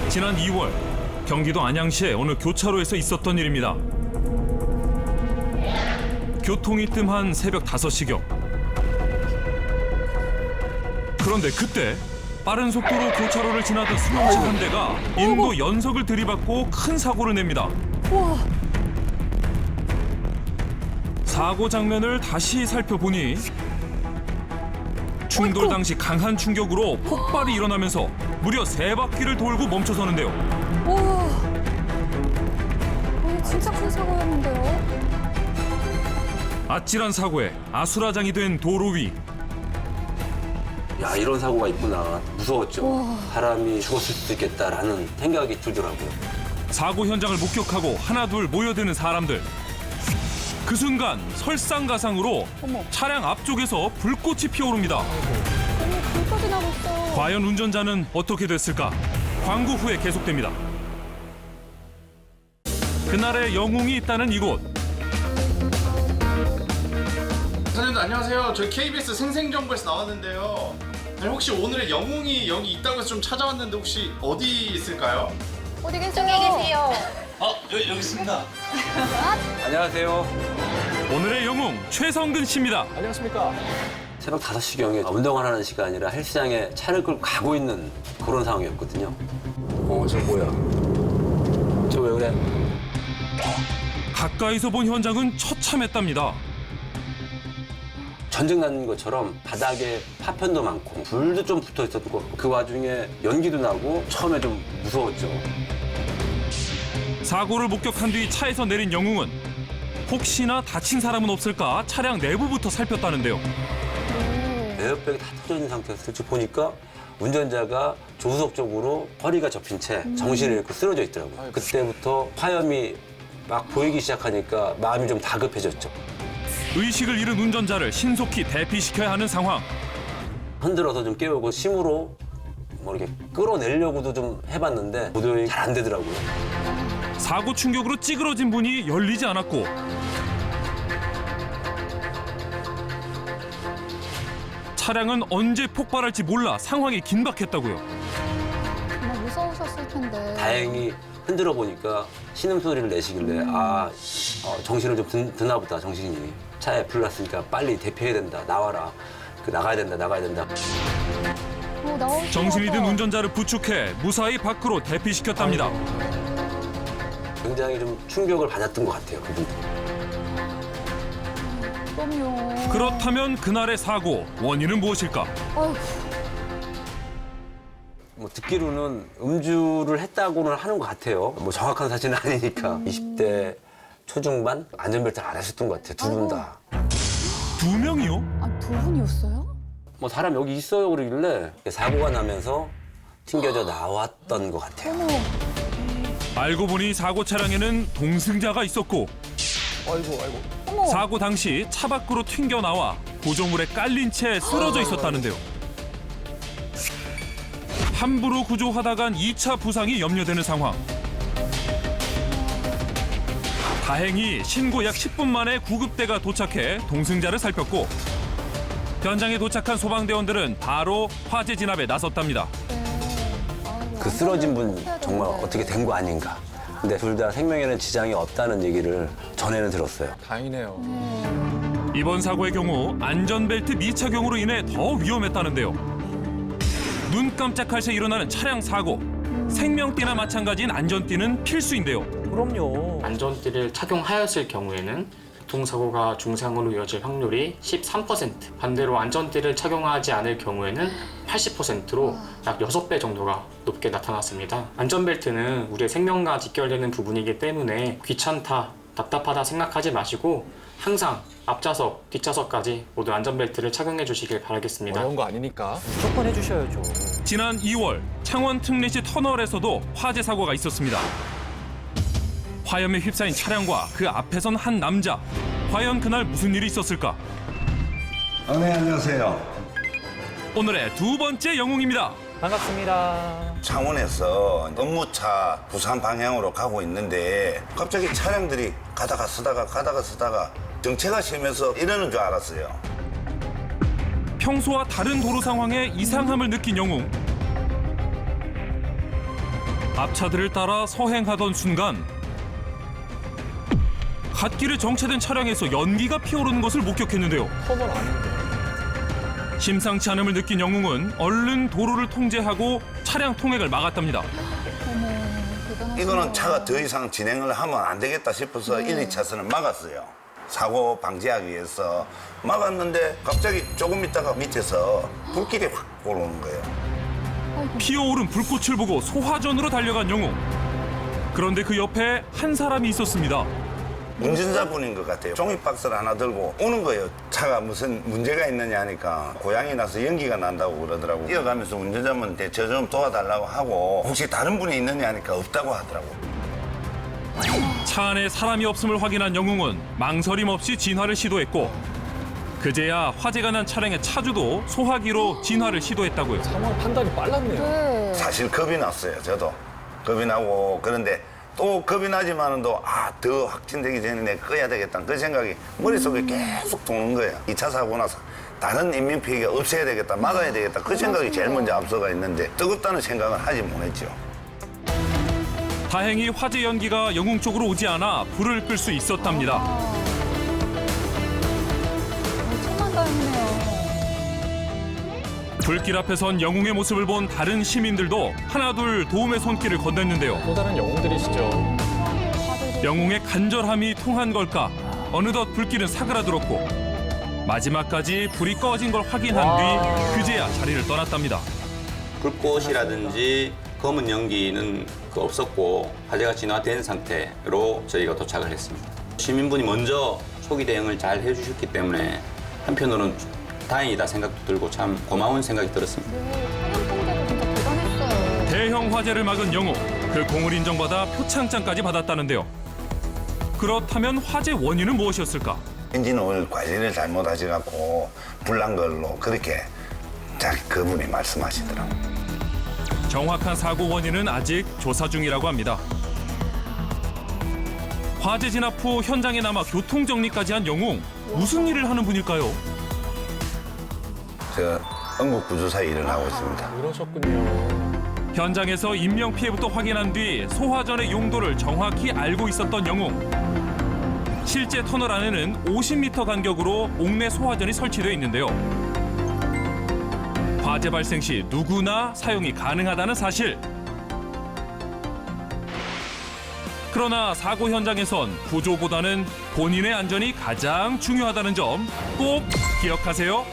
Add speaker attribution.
Speaker 1: 지난 2월 경기도 안양시의 어느 교차로에서 있었던 일입니다. 교통이 뜸한 새벽 5시경. 그런데 그때 빠른 속도로 교차로를 지나던 승용차 한 대가 인도 연석을 들이받고 큰 사고를 냅니다. 사고 장면을 다시 살펴보니 충돌 당시 강한 충격으로 폭발이 일어나면서 무려 3바퀴를 돌고 멈춰서는데요.
Speaker 2: 와, 이게 진짜 큰 사고였는데요.
Speaker 1: 아찔한 사고에 아수라장이 된 도로 위.
Speaker 3: 야, 이런 사고가 있구나. 무서웠죠. 사람이 죽었을 수도 있겠다라는 생각이 들더라고요.
Speaker 1: 사고 현장을 목격하고 하나둘 모여드는 사람들. 그 순간 설상가상으로 차량 앞쪽에서 불꽃이 피어오릅니다.
Speaker 2: 불까지 나고 있어.
Speaker 1: 과연 운전자는 어떻게 됐을까? 광고 후에 계속됩니다. 그날의 영웅이 있다는 이곳.
Speaker 4: 선생님들 안녕하세요. 저희 KBS 생생정보에서 나왔는데요. 아니, 혹시 오늘의 영웅이 여기 있다고 해서 좀 찾아왔는데 혹시 어디 있을까요?
Speaker 2: 어디 계세요?
Speaker 4: 여기 있습니다.
Speaker 3: 안녕하세요.
Speaker 1: 오늘의 영웅 최성근 씨입니다.
Speaker 3: 새벽 5시경에 운동을 하는 시간이라 헬스장에 차를 끌고 가고 있는 그런 상황이었거든요. 저 뭐야? 저 왜 그래?
Speaker 1: 가까이서 본 현장은 처참했답니다.
Speaker 3: 전쟁 난 것처럼 바닥에 파편도 많고 불도 좀 붙어 있었고 그 와중에 연기도 나고 처음에 좀 무서웠죠.
Speaker 1: 사고를 목격한 뒤 차에서 내린 영웅은 혹시나 다친 사람은 없을까 차량 내부부터 살폈다는데요.
Speaker 3: 에어백이 다 터져 있는 상태였을지 보니까 운전자가 조수석 쪽으로 허리가 접힌 채 정신을 잃고 쓰러져 있더라고요. 그때부터 화염이 막 보이기 시작하니까 마음이 좀 다급해졌죠.
Speaker 1: 의식을 잃은 운전자를 신속히 대피시켜야 하는 상황.
Speaker 3: 흔들어서 좀 깨우고 심으로 뭐 이렇게 끌어내려고도 좀 해봤는데 도저히 잘 안 되더라고요.
Speaker 1: 사고 충격으로 찌그러진 문이 열리지 않았고 차량은 언제 폭발할지 몰라 상황이 긴박했다고요.
Speaker 2: 정말 무서우셨을 텐데.
Speaker 3: 다행히 흔들어 보니까 신음소리를 내시길래 정신을 좀 드나 보다 정신이. 차에 불났으니까 빨리 대피해야 된다. 나와라. 나가야 된다.
Speaker 2: 나오실
Speaker 1: 정신이
Speaker 2: 것
Speaker 1: 든
Speaker 2: 같아.
Speaker 1: 운전자를 부축해 무사히 밖으로 대피시켰답니다.
Speaker 3: 굉장히 좀 충격을 받았던 것 같아요. 그분도.
Speaker 2: 그럼요.
Speaker 1: 그렇다면 그날의 사고 원인은 무엇일까?
Speaker 2: 아휴,
Speaker 3: 뭐 듣기로는 음주를 했다고는 하는 것 같아요. 뭐 정확한 사실은 아니니까. 20대 초중반 안전벨트를 안 하셨던 것 같아요. 두 분 다.
Speaker 1: 2명이요?
Speaker 2: 두 분이었어요?
Speaker 3: 뭐 사람 여기 있어요 그러길래 사고가 나면서 튕겨져 나왔던 것 같아요.
Speaker 1: 알고 보니 사고 차량에는 동승자가 있었고
Speaker 2: 어머.
Speaker 1: 사고 당시 차 밖으로 튕겨 나와 구조물에 깔린 채 쓰러져 있었다는데요. 함부로 구조하다간 2차 부상이 염려되는 상황. 다행히 신고 약 10분 만에 구급대가 도착해 동승자를 살폈고 현장에 도착한 소방대원들은 바로 화재 진압에 나섰답니다.
Speaker 3: 그 쓰러진 분 정말 어떻게 된 거 아닌가. 근데 둘 다 생명에는 지장이 없다는 얘기를 전에는 들었어요.
Speaker 5: 다행이네요.
Speaker 1: 이번 사고의 경우 안전벨트 미착용으로 인해 더 위험했다는데요. 눈 깜짝할 새 일어나는 차량 사고. 생명띠나 마찬가지인 안전띠는 필수인데요.
Speaker 5: 그럼요.
Speaker 6: 안전띠를 착용하였을 경우에는 교통사고가 중상으로 이어질 확률이 13%, 반대로 안전띠를 착용하지 않을 경우에는 80%로 약 6배 정도가 높게 나타났습니다. 안전벨트는 우리의 생명과 직결되는 부분이기 때문에 귀찮다, 답답하다 생각하지 마시고 항상 앞좌석, 뒷좌석까지 모두 안전벨트를 착용해 주시길 바라겠습니다.
Speaker 5: 어려운 거 아니니까 무조건 해주셔야죠.
Speaker 1: 지난 2월 창원 특례시 터널에서도 화재 사고가 있었습니다. 화염에 휩싸인 차량과 그 앞에 선 한 남자. 과연 그날 무슨 일이 있었을까?
Speaker 7: 네, 안녕하세요.
Speaker 1: 오늘의 두 번째 영웅입니다.
Speaker 5: 반갑습니다.
Speaker 7: 창원에서 업무차 부산 방향으로 가고 있는데 갑자기 차량들이 가다가 서다가 정체가 심해서 이러는 줄 알았어요.
Speaker 1: 평소와 다른 도로 상황에 이상함을 느낀 영웅. 앞차들을 따라 서행하던 순간 갓길에 정체된 차량에서 연기가 피어오르는 것을 목격했는데요.
Speaker 5: 터널 아닌데.
Speaker 1: 심상치 않음을 느낀 영웅은 얼른 도로를 통제하고 차량 통행을 막았답니다.
Speaker 2: 어머, 대단하시다.
Speaker 7: 이거는 차가 더 이상 진행을 하면 안 되겠다 싶어서 1, 2차선을 막았어요. 사고 방지하기 위해서 막았는데 갑자기 조금 있다가 밑에서 불길이 확 올라오는 거예요.
Speaker 1: 피어오른 불꽃을 보고 소화전으로 달려간 영웅. 그런데 그 옆에 한 사람이 있었습니다.
Speaker 7: 운전자분인 것 같아요. 종이박스를 하나 들고 오는 거예요. 차가 무슨 문제가 있느냐 하니까 고장이 나서 연기가 난다고 그러더라고요. 이어가면서 운전자분한테 저 좀 도와달라고 하고 혹시 다른 분이 있느냐 하니까 없다고 하더라고요.
Speaker 1: 차 안에 사람이 없음을 확인한 영웅은 망설임 없이 진화를 시도했고 그제야 화재가 난 차량의 차주도 소화기로 진화를 시도했다고요.
Speaker 5: 상황 판단이 빨랐네요.
Speaker 2: 네.
Speaker 7: 사실 겁이 났어요. 저도 겁이 나고 그런데 또 겁이 나지만은 더 확진되기 전에 내가 꺼야 되겠다 그 생각이 머릿속에 계속 도는 거예요. 2차 사고 나서 다른 인명피해가 없애야 되겠다 막아야 되겠다 그 생각이 제일 먼저 앞서가 있는데 뜨겁다는 생각은 하지 못했죠.
Speaker 1: 다행히 화재 연기가 영웅 쪽으로 오지 않아 불을 끌 수 있었답니다.
Speaker 2: 정말 다행이네요.
Speaker 1: 불길 앞에 선 영웅의 모습을 본 다른 시민들도 하나둘 도움의 손길을 건넸는데요.
Speaker 5: 또 다른 영웅들이시죠.
Speaker 1: 영웅의 간절함이 통한 걸까? 어느덧 불길은 사그라들었고 마지막까지 불이 꺼진 걸 확인한 뒤 그제야 자리를 떠났답니다.
Speaker 8: 불꽃이라든지 검은 연기는 없었고 화재가 진화된 상태로 저희가 도착을 했습니다. 시민분이 먼저 초기 대응을 잘 해주셨기 때문에 한편으로는 다행이다 생각도 들고 참 고마운 생각이 들었습니다.
Speaker 2: 네, 차량 통제도 진짜 대단했어요.
Speaker 1: 대형 화재를 막은 영웅, 그 공을 인정받아 표창장까지 받았다는데요. 그렇다면 화재 원인은 무엇이었을까?
Speaker 7: 엔진 오일 관리를 잘못하셔갖고 불난 걸로 그렇게 그분이 말씀하시더라고요.
Speaker 1: 정확한 사고 원인은 아직 조사 중이라고 합니다. 화재 진압 후 현장에 남아 교통 정리까지 한 영웅, 무슨 일을 하는 분일까요?
Speaker 7: 저 응급구조사 일을 하고 있습니다.
Speaker 5: 그러셨군요.
Speaker 1: 현장에서 인명 피해부터 확인한 뒤 소화전의 용도를 정확히 알고 있었던 영웅. 실제 터널 안에는 50m 간격으로 옥내 소화전이 설치되어 있는데요. 화재 발생 시 누구나 사용이 가능하다는 사실. 그러나 사고 현장에선 구조보다는 본인의 안전이 가장 중요하다는 점 꼭 기억하세요.